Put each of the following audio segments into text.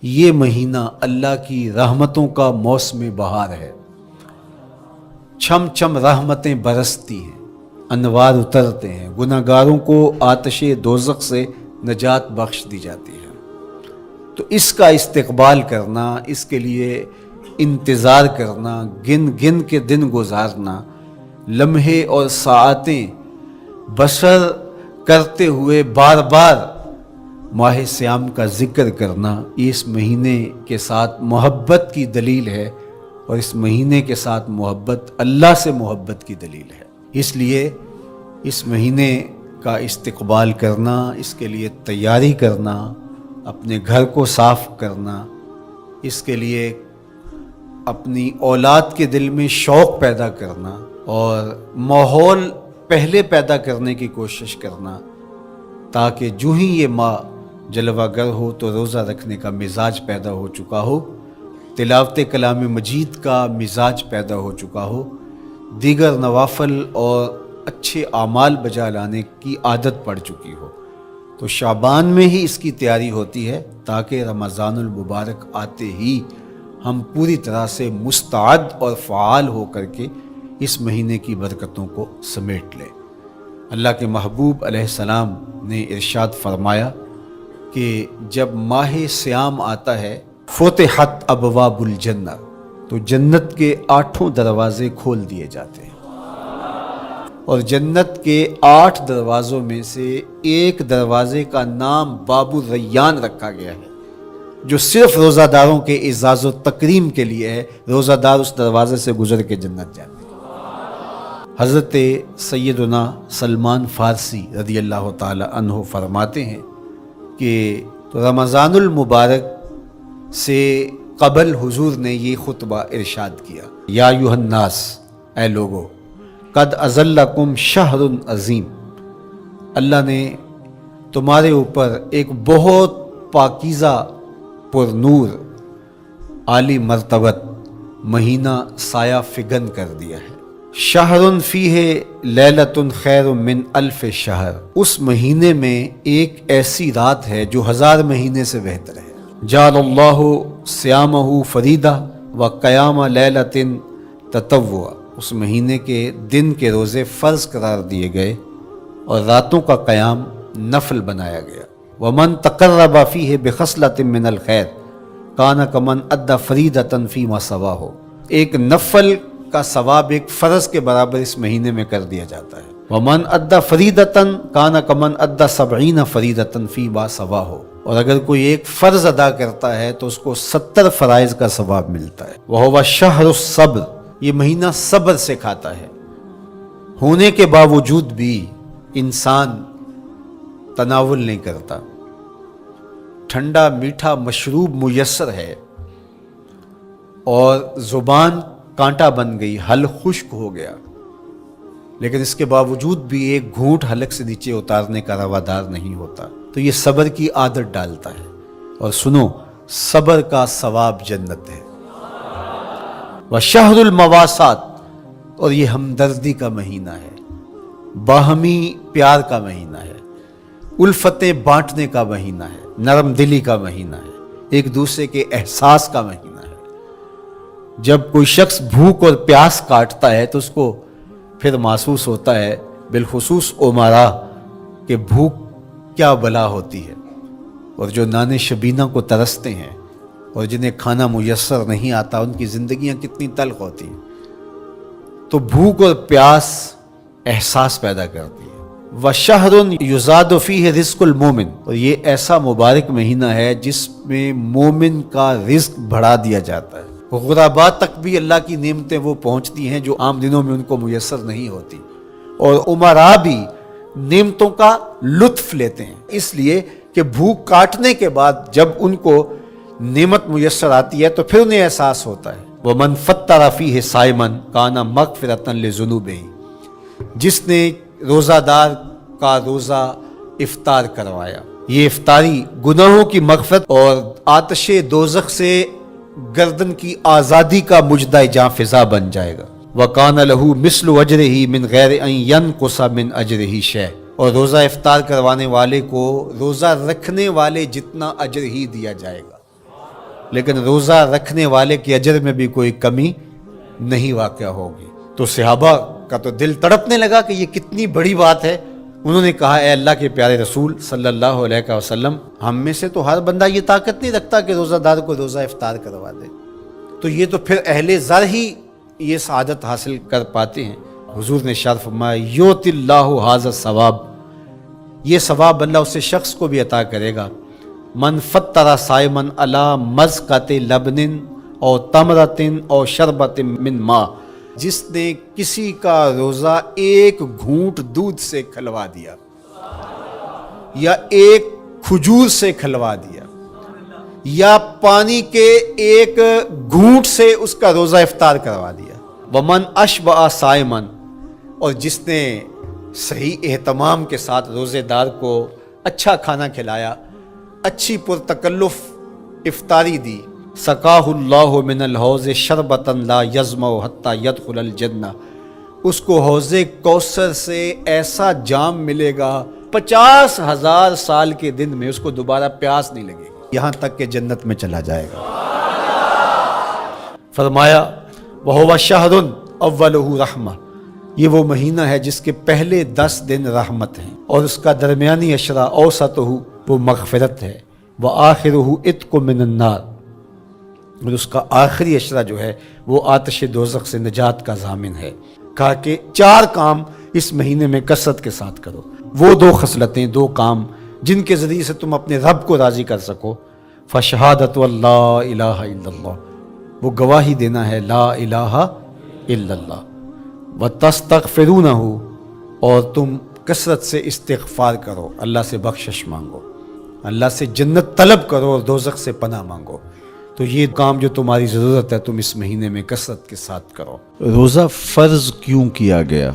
یہ مہینہ اللہ کی رحمتوں کا موسم بہار ہے۔ چھم چھم رحمتیں برستی ہیں، انوار اترتے ہیں، گناہگاروں کو آتش دوزخ سے نجات بخش دی جاتی ہے۔ تو اس کا استقبال کرنا، اس کے لیے انتظار کرنا، گن گن کے دن گزارنا، لمحے اور ساعتیں بسر کرتے ہوئے بار بار ماہ سیام کا ذکر کرنا، یہ اس مہینے کے ساتھ محبت کی دلیل ہے، اور اس مہینے کے ساتھ محبت اللہ سے محبت کی دلیل ہے۔ اس لیے اس مہینے کا استقبال کرنا، اس کے لیے تیاری کرنا، اپنے گھر کو صاف کرنا، اس کے لیے اپنی اولاد کے دل میں شوق پیدا کرنا اور ماحول پہلے پیدا کرنے کی کوشش کرنا، تاکہ جو ہی یہ ماہ جلوہ گر ہو تو روزہ رکھنے کا مزاج پیدا ہو چکا ہو، تلاوت کلام مجید کا مزاج پیدا ہو چکا ہو، دیگر نوافل اور اچھے اعمال بجا لانے کی عادت پڑ چکی ہو۔ تو شعبان میں ہی اس کی تیاری ہوتی ہے، تاکہ رمضان المبارک آتے ہی ہم پوری طرح سے مستعد اور فعال ہو کر کے اس مہینے کی برکتوں کو سمیٹ لیں۔ اللہ کے محبوب علیہ السلام نے ارشاد فرمایا کہ جب ماہ سیام آتا ہے فتحت ابواب الجنہ، تو جنت کے 8 دروازے کھول دیے جاتے ہیں، اور جنت کے 8 دروازوں میں سے ایک دروازے کا نام باب الریان رکھا گیا ہے، جو صرف روزہ داروں کے اعزاز و تکریم کے لیے ہے۔ روزہ دار اس دروازے سے گزر کے جنت جاتے ہیں۔ حضرت سیدنا سلمان فارسی رضی اللہ تعالی عنہ فرماتے ہیں کہ رمضان المبارک سے قبل حضور نے یہ خطبہ ارشاد کیا، یا ایھا الناس، اے لوگو، قد اظلکم شہر عظیم، اللہ نے تمہارے اوپر ایک بہت پاکیزہ، پر نور، عالی مرتبت مہینہ سایہ فگن کر دیا ہے۔ شہر فیہ لیلۃ خیر من الف شہر، اس مہینے میں ایک ایسی رات ہے جو 1000 مہینے سے بہتر ہے۔ جعل اللہ صیامہ فریدہ و قیام لیلۃ تطوع، اس مہینے کے دن کے روزے فرض قرار دیے گئے اور راتوں کا قیام نفل بنایا گیا۔ ومن تقرب فیہ بخصلۃ من الخیر کان کمن ادى فریدۃ فیما سواہ، ایک نفل کا ثواب ایک فرض کے برابر اس مہینے میں کر دیا جاتا ہے۔ ومن ادى فریدۃ کان کمن ادى 70 فریدۃ فیما سواہ، اور اگر کوئی ایک فرض ادا کرتا ہے تو اس کو 70 فرائض کا ثواب ملتا ہے۔ وہو شہر الصبر، یہ مہینہ صبر سے کھاتا ہے، ہونے کے باوجود بھی انسان تناول نہیں کرتا۔ ٹھنڈا میٹھا مشروب میسر ہے اور زبان کانٹا بن گئی، حلق خشک ہو گیا، لیکن اس کے باوجود بھی ایک گھونٹ حلق سے نیچے اتارنے کا روادار نہیں ہوتا، تو یہ صبر کی عادت ڈالتا ہے۔ اور سنو، صبر کا ثواب جنت ہے۔ وشہر المواسات، اور یہ ہمدردی کا مہینہ ہے، باہمی پیار کا مہینہ ہے، الفتیں بانٹنے کا مہینہ ہے، نرم دلی کا مہینہ ہے، ایک دوسرے کے احساس کا مہینہ ہے۔ جب کوئی شخص بھوک اور پیاس کاٹتا ہے تو اس کو پھر محسوس ہوتا ہے، بالخصوص امراء، کہ بھوک کیا بلا ہوتی ہے، اور جو نان شبینہ کو ترستے ہیں اور جنہیں کھانا میسر نہیں آتا، ان کی زندگیاں کتنی تلخ ہوتی ہیں۔ تو بھوک اور پیاس احساس پیدا کرتی ہے۔ وَشَهْرٌ يُزَادُ فِيهِ رِزْقُ الْمُؤْمِنِ، اور یہ ایسا مبارک مہینہ ہے جس میں مومن کا رزق بڑھا دیا جاتا ہے۔ غرباء تک بھی اللہ کی نعمتیں وہ پہنچتی ہیں جو عام دنوں میں ان کو میسر نہیں ہوتی، اور امراء بھی نعمتوں کا لطف لیتے ہیں، اس لیے کہ بھوک کاٹنے کے بعد جب ان کو نعمت میسر آتی ہے تو پھر انہیں احساس ہوتا ہے۔ وَمَنْ فَطَّرَ فِيهِ صَائِمًا كَانَ مَغْفِرَةً لِذُنُوبِهِ، جس نے روزہ دار کا روزہ افطار کروایا، یہ افطاری گناہوں کی مغفرت اور آتش دوزخ سے گردن کی آزادی کا مجدہ جاں فضا بن جائے گا۔ وَقَانَ لَهُ مِثْلُ أَجْرِهِ مِنْ غَيْرِ أَنْ يَنْقُصَ مِنْ أَجْرِهِ شَيْءٌ، اور روزہ افطار کروانے والے کو روزہ رکھنے والے جتنا اجر ہی دیا جائے گا۔ لیکن روزہ رکھنے والے کے اجر میں بھی کوئی کمی نہیں واقع ہوگی۔ تو صحابہ کا تو دل تڑپنے لگا کہ یہ کتنی بڑی بات ہے۔ انہوں نے کہا اے اللہ کے پیارے رسول صلی اللہ علیہ وسلم، ہم میں سے تو ہر بندہ یہ طاقت نہیں رکھتا کہ روزہ دار کو روزہ افطار کروا دے، تو یہ تو پھر اہل زر ہی یہ سعادت حاصل کر پاتے ہیں۔ حضور نے ارشاد فرمایا یؤتی اللہ ھذا الثواب، یہ ثواب اللہ اسے شخص کو بھی عطا کرے گا۔ من فطر صائما علی مزقۃ لبن او تمرۃ او شربۃ من ماء، جس نے کسی کا روزہ ایک گھونٹ دودھ سے کھلوا دیا یا ایک کھجور سے کھلوا دیا یا پانی کے ایک گھونٹ سے اس کا روزہ افطار کروا دیا۔ ومن اشبع صائما، اور جس نے صحیح اہتمام کے ساتھ روزے دار کو اچھا کھانا کھلایا، اچھی پرتکلف افطاری دی، سقاہ اللہ من الحوض شربتا لا یظمأ حتی یدخل الجنہ، اس کو حوض کوثر سے ایسا جام ملے گا 50,000 سال کے دن میں اس کو دوبارہ پیاس نہیں لگے گی، یہاں تک کہ جنت میں چلا جائے گا۔ فرمایا وَهُوَ شَهْرٌ أَوَّلُهُ رَحْمَةٌ، یہ وہ مہینہ ہے جس کے پہلے 10 دن رحمت ہیں، اور اس کا درمیانی عشرہ اوسطہ وہ مغفرت ہے، وآخرہ عتق من النار، اور اس کا آخری عشرہ جو ہے وہ آتش دوزخ سے نجات کا ضامن ہے۔ کہا کہ 4 کام اس مہینے میں کثرت کے ساتھ کرو، وہ 2 خصلتیں، 2 کام جن کے ذریعے سے تم اپنے رب کو راضی کر سکو۔ فشہادۃ اللہ الہ الا اللہ، وہ گواہی دینا ہے لا الہ الا اللہ، وتستغفرونہ، اور تم کثرت سے استغفار کرو، اللہ سے بخشش مانگو، اللہ سے جنت طلب کرو اور دوزخ سے پناہ مانگو۔ تو یہ کام جو تمہاری ضرورت ہے تم اس مہینے میں کثرت کے ساتھ کرو۔ روزہ فرض کیوں کیا گیا؟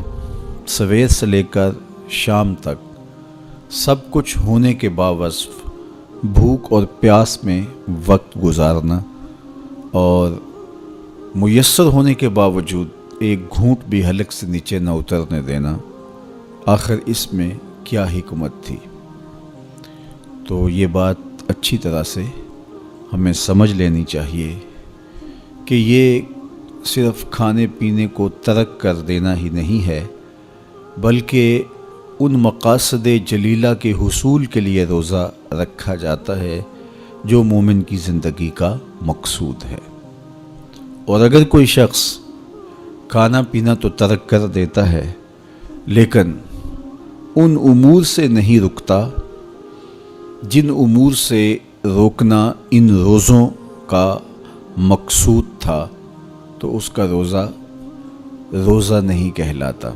سویر سے لے کر شام تک سب کچھ ہونے کے باوصف بھوک اور پیاس میں وقت گزارنا اور میسر ہونے کے باوجود ایک گھونٹ بھی حلق سے نیچے نہ اترنے دینا، آخر اس میں کیا حکمت تھی؟ تو یہ بات اچھی طرح سے ہمیں سمجھ لینی چاہیے کہ یہ صرف کھانے پینے کو ترک کر دینا ہی نہیں ہے، بلکہ ان مقاصد جلیلہ کے حصول کے لیے روزہ رکھا جاتا ہے جو مومن کی زندگی کا مقصود ہے۔ اور اگر کوئی شخص کھانا پینا تو ترک کر دیتا ہے لیکن ان امور سے نہیں رکتا جن امور سے روکنا ان روزوں کا مقصود تھا، تو اس کا روزہ نہیں کہلاتا۔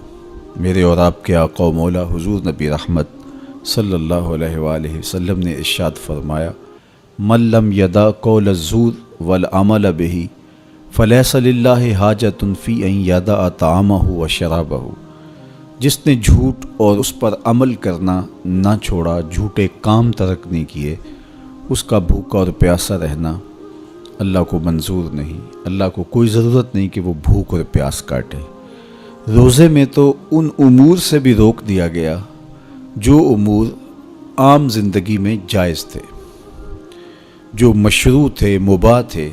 میرے اور آپ کے آقا و مولا حضور نبی رحمت صلی اللہ علیہ وآلہ وسلم نے ارشاد فرمایا من لم یدع قول الزور والعمل به فلیس للہ حاجۃ فی ان یدع طعامہ وشرابہ، جس نے جھوٹ اور اس پر عمل کرنا نہ چھوڑا، جھوٹے کام ترک نہیں کیے، اس کا بھوکا اور پیاسا رہنا اللہ کو منظور نہیں، اللہ کو کوئی ضرورت نہیں کہ وہ بھوک اور پیاس کاٹے۔ روزے میں تو ان امور سے بھی روک دیا گیا جو امور عام زندگی میں جائز تھے، جو مشروع تھے، مباح تھے،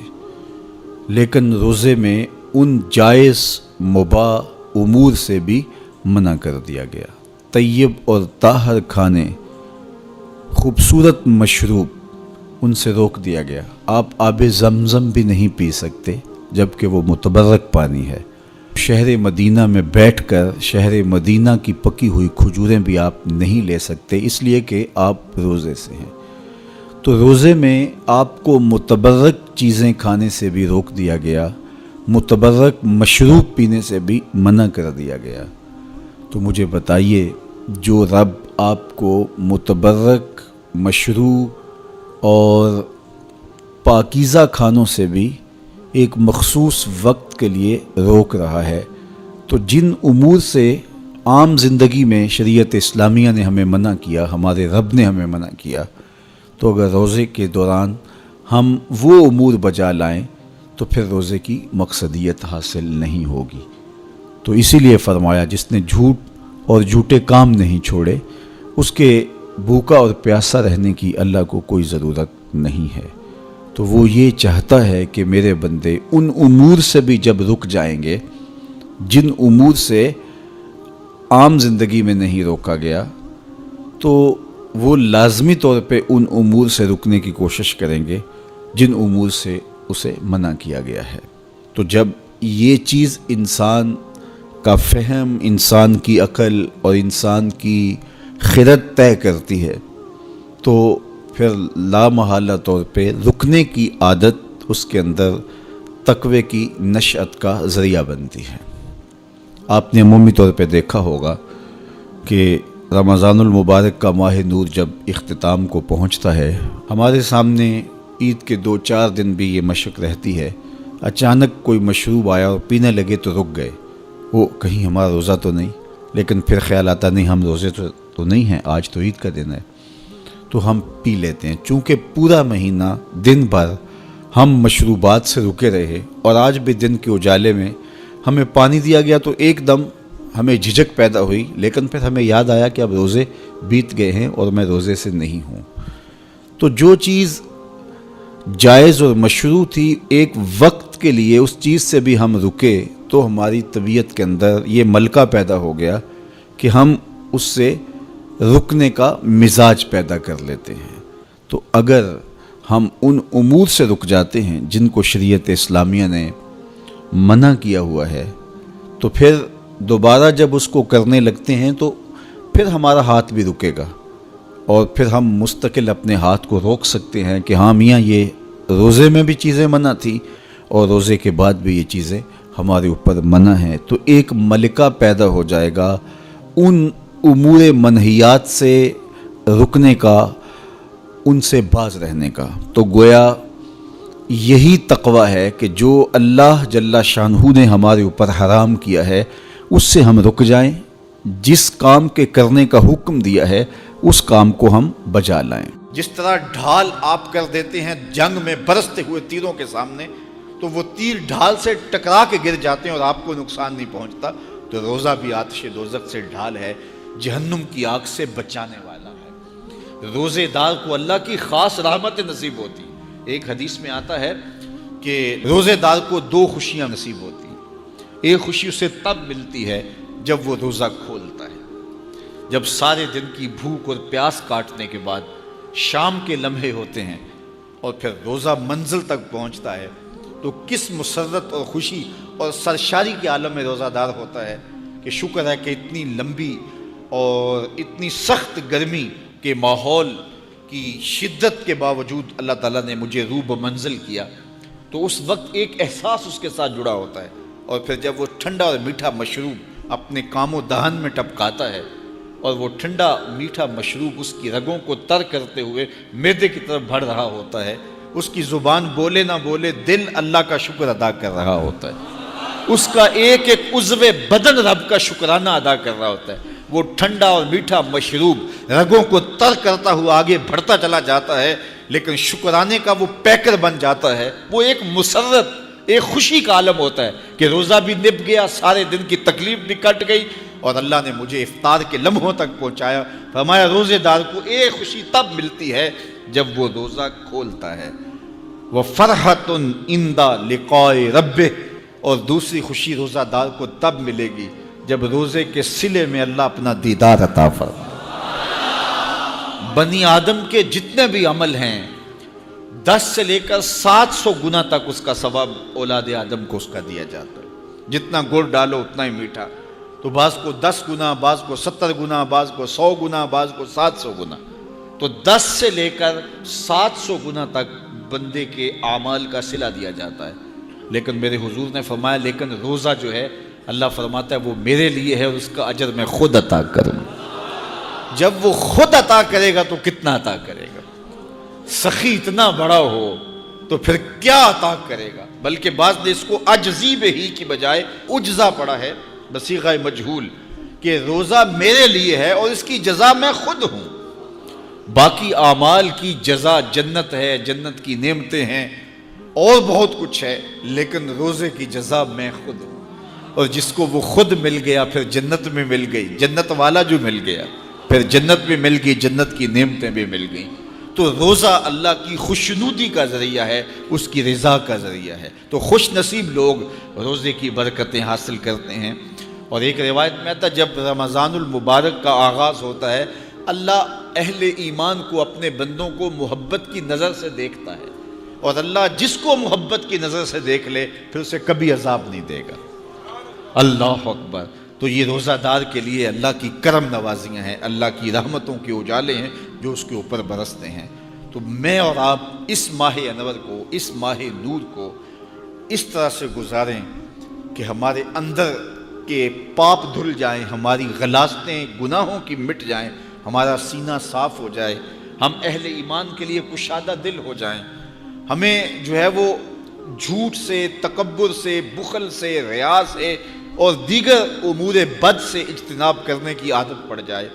لیکن روزے میں ان جائز مباح امور سے بھی منع کر دیا گیا۔ طیب اور طاہر کھانے، خوبصورت مشروب، ان سے روک دیا گیا۔ آپ آب زمزم بھی نہیں پی سکتے جبکہ وہ متبرک پانی ہے۔ شہر مدینہ میں بیٹھ کر شہر مدینہ کی پکی ہوئی کھجوریں بھی آپ نہیں لے سکتے، اس لیے کہ آپ روزے سے ہیں۔ تو روزے میں آپ کو متبرک چیزیں کھانے سے بھی روک دیا گیا، متبرک مشروب پینے سے بھی منع کر دیا گیا۔ تو مجھے بتائیے، جو رب آپ کو متبرک، مشروب اور پاکیزہ کھانوں سے بھی ایک مخصوص وقت کے لیے روک رہا ہے، تو جن امور سے عام زندگی میں شریعت اسلامیہ نے ہمیں منع کیا، ہمارے رب نے ہمیں منع کیا، تو اگر روزے کے دوران ہم وہ امور بجا لائیں تو پھر روزے کی مقصدیت حاصل نہیں ہوگی۔ تو اسی لیے فرمایا جس نے جھوٹ اور جھوٹے کام نہیں چھوڑے، اس کے بھوکا اور پیاسا رہنے کی اللہ کو کوئی ضرورت نہیں ہے۔ تو وہ یہ چاہتا ہے کہ میرے بندے ان امور سے بھی جب رک جائیں گے جن امور سے عام زندگی میں نہیں روکا گیا، تو وہ لازمی طور پہ ان امور سے رکنے کی کوشش کریں گے جن امور سے اسے منع کیا گیا ہے۔ تو جب یہ چیز انسان کا فہم، انسان کی عقل اور انسان کی خرد طے کرتی ہے تو پھر لا محالہ طور پہ رکنے کی عادت اس کے اندر تقوی کی نشأت کا ذریعہ بنتی ہے۔ آپ نے عمومی طور پہ دیکھا ہوگا کہ رمضان المبارک کا ماہ نور جب اختتام کو پہنچتا ہے، ہمارے سامنے عید کے 2-4 دن بھی یہ مشق رہتی ہے، اچانک کوئی مشروب آیا اور پینے لگے تو رک گئے، وہ کہیں ہمارا روزہ تو نہیں، لیکن پھر خیال آتا نہیں ہم روزے تو نہیں ہیں، آج تو عید کا دن ہے، تو ہم پی لیتے ہیں۔ چونکہ پورا مہینہ دن بھر ہم مشروبات سے رکے رہے اور آج بھی دن کے اجالے میں ہمیں پانی دیا گیا تو ایک دم ہمیں جھجک پیدا ہوئی، لیکن پھر ہمیں یاد آیا کہ اب روزے بیت گئے ہیں اور میں روزے سے نہیں ہوں۔ تو جو چیز جائز اور مشروع تھی، ایک وقت کے لیے اس چیز سے بھی ہم رکے تو ہماری طبیعت کے اندر یہ ملکہ پیدا ہو گیا کہ ہم اس سے رکنے کا مزاج پیدا کر لیتے ہیں۔ تو اگر ہم ان امور سے رک جاتے ہیں جن کو شریعت اسلامیہ نے منع کیا ہوا ہے، تو پھر دوبارہ جب اس کو کرنے لگتے ہیں تو پھر ہمارا ہاتھ بھی رکے گا اور پھر ہم مستقل اپنے ہاتھ کو روک سکتے ہیں کہ ہاں میاں یہ روزے میں بھی چیزیں منع تھی اور روزے کے بعد بھی یہ چیزیں ہمارے اوپر منع ہیں۔ تو ایک ملکہ پیدا ہو جائے گا ان امور منہیات سے رکنے کا، ان سے باز رہنے کا۔ تو گویا یہی تقوی ہے کہ جو اللہ جل شانہ نے ہمارے اوپر حرام کیا ہے اس سے ہم رک جائیں، جس کام کے کرنے کا حکم دیا ہے اس کام کو ہم بجا لائیں۔ جس طرح ڈھال آپ کر دیتے ہیں جنگ میں برستے ہوئے تیروں کے سامنے، تو وہ تیر ڈھال سے ٹکرا کے گر جاتے ہیں اور آپ کو نقصان نہیں پہنچتا، تو روزہ بھی آتش دوزخ سے ڈھال ہے، جہنم کی آگ سے بچانے والا ہے۔ روزے دار کو اللہ کی خاص رحمت نصیب ہوتی۔ ایک حدیث میں آتا ہے کہ روزے دار کو 2 خوشیاں نصیب ہوتی ہیں۔ ایک خوشی اسے تب ملتی ہے جب وہ روزہ کھولتا ہے، جب سارے دن کی بھوک اور پیاس کاٹنے کے بعد شام کے لمحے ہوتے ہیں اور پھر روزہ منزل تک پہنچتا ہے، تو کس مسرت اور خوشی اور سرشاری کے عالم میں روزہ دار ہوتا ہے کہ شکر ہے کہ اتنی لمبی اور اتنی سخت گرمی کے ماحول کی شدت کے باوجود اللہ تعالیٰ نے مجھے روب منزل کیا۔ تو اس وقت ایک احساس اس کے ساتھ جڑا ہوتا ہے، اور پھر جب وہ ٹھنڈا اور میٹھا مشروب اپنے کام و دہن میں ٹپکاتا ہے اور وہ ٹھنڈا میٹھا مشروب اس کی رگوں کو تر کرتے ہوئے معدے کی طرف بڑھ رہا ہوتا ہے، اس کی زبان بولے نہ بولے دل اللہ کا شکر ادا کر رہا ہوتا ہے، اس کا ایک ایک عضو بدن رب کا شکرانہ ادا کر رہا ہوتا ہے۔ وہ ٹھنڈا اور میٹھا مشروب رگوں کو تر کرتا ہوا آگے بڑھتا چلا جاتا ہے، لیکن شکرانے کا وہ پیکر بن جاتا ہے۔ وہ ایک مسرت، ایک خوشی کا عالم ہوتا ہے کہ روزہ بھی نب گیا، سارے دن کی تکلیف بھی کٹ گئی اور اللہ نے مجھے افطار کے لمحوں تک پہنچایا۔ فرمایا روزے دار کو ایک خوشی تب ملتی ہے جب وہ روزہ کھولتا ہے، وَفَرْحَةٌ عِنْدَ لِقَاءِ رَبِّهِ، اور دوسری خوشی روزہ دار کو تب ملے گی جب روزے کے صلے میں اللہ اپنا دیدار عطا فرمائے۔ بنی آدم کے جتنے بھی عمل ہیں 10 سے لے کر 700 گنا تک اس کا ثواب اولاد آدم کو اس کا دیا جاتا ہے۔ جتنا گڑ ڈالو اتنا ہی میٹھا، تو بعض کو 10 گنا، بعض کو 70 گنا، بعض کو 100 گنا، بعض کو 700 گنا، تو 10 سے لے کر 700 گنا تک بندے کے اعمال کا صلہ دیا جاتا ہے۔ لیکن میرے حضور نے فرمایا لیکن روزہ جو ہے اللہ فرماتا ہے وہ میرے لیے ہے اور اس کا اجر میں خود عطا کروں۔ جب وہ خود عطا کرے گا تو کتنا عطا کرے گا؟ سخی اتنا بڑا ہو تو پھر کیا عطا کرے گا؟ بلکہ بعض نے اس کو عجزی بہی کی بجائے عجزہ پڑھا ہے بصیغہ مجہول، کہ روزہ میرے لیے ہے اور اس کی جزا میں خود ہوں۔ باقی اعمال کی جزا جنت ہے، جنت کی نعمتیں ہیں اور بہت کچھ ہے، لیکن روزے کی جزا میں خود ہوں۔ اور جس کو وہ خود مل گیا پھر جنت میں مل گئی، جنت والا جو مل گیا پھر جنت بھی مل گئی، جنت کی نعمتیں بھی مل گئیں۔ تو روزہ اللہ کی خوشنودی کا ذریعہ ہے، اس کی رضا کا ذریعہ ہے۔ تو خوش نصیب لوگ روزے کی برکتیں حاصل کرتے ہیں۔ اور ایک روایت میں آتا ہے جب رمضان المبارک کا آغاز ہوتا ہے، اللہ اہل ایمان کو، اپنے بندوں کو محبت کی نظر سے دیکھتا ہے، اور اللہ جس کو محبت کی نظر سے دیکھ لے پھر اسے کبھی عذاب نہیں دے گا۔ اللہ اکبر۔ تو یہ روزہ دار کے لیے اللہ کی کرم نوازیاں ہیں، اللہ کی رحمتوں کے اجالے ہیں جو اس کے اوپر برستے ہیں۔ تو میں اور آپ اس ماہ انور کو، اس ماہ نور کو اس طرح سے گزاریں کہ ہمارے اندر کے پاپ دھل جائیں، ہماری غلاظتیں گناہوں کی مٹ جائیں، ہمارا سینہ صاف ہو جائے، ہم اہل ایمان کے لیے کشادہ دل ہو جائیں، ہمیں جو ہے وہ جھوٹ سے، تکبر سے، بخل سے، ریا سے اور دیگر امور بد سے اجتناب کرنے کی عادت پڑ جائے۔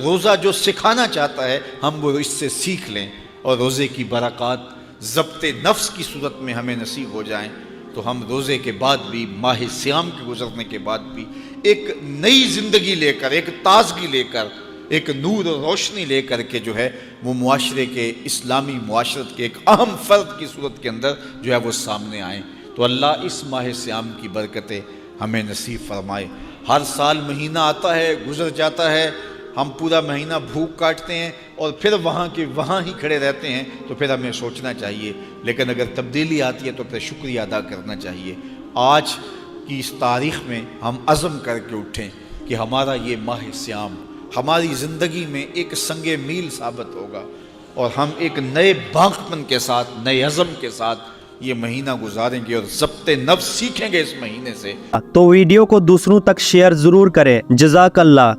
روزہ جو سکھانا چاہتا ہے ہم وہ اس سے سیکھ لیں، اور روزے کی برکات ضبط نفس کی صورت میں ہمیں نصیب ہو جائیں، تو ہم روزے کے بعد بھی، ماہ صیام کے گزرنے کے بعد بھی ایک نئی زندگی لے کر، ایک تازگی لے کر، ایک نور و روشنی لے کر کے جو ہے وہ معاشرے کے، اسلامی معاشرت کے ایک اہم فرد کی صورت کے اندر جو ہے وہ سامنے آئیں۔ تو اللہ اس ماہ صیام کی برکتیں ہمیں نصیب فرمائے۔ ہر سال مہینہ آتا ہے، گزر جاتا ہے، ہم پورا مہینہ بھوک کاٹتے ہیں اور پھر وہاں کے وہاں ہی کھڑے رہتے ہیں، تو پھر ہمیں سوچنا چاہیے، لیکن اگر تبدیلی آتی ہے تو پھر شکریہ ادا کرنا چاہیے۔ آج کی اس تاریخ میں ہم عزم کر کے اٹھیں کہ ہمارا یہ ماہ صیام ہماری زندگی میں ایک سنگ میل ثابت ہوگا، اور ہم ایک نئے باغپن کے ساتھ، نئے عزم کے ساتھ یہ مہینہ گزاریں گے اور ضبط نفس سیکھیں گے اس مہینے سے۔ تو ویڈیو کو دوسروں تک شیئر ضرور کریں۔ جزاک اللہ۔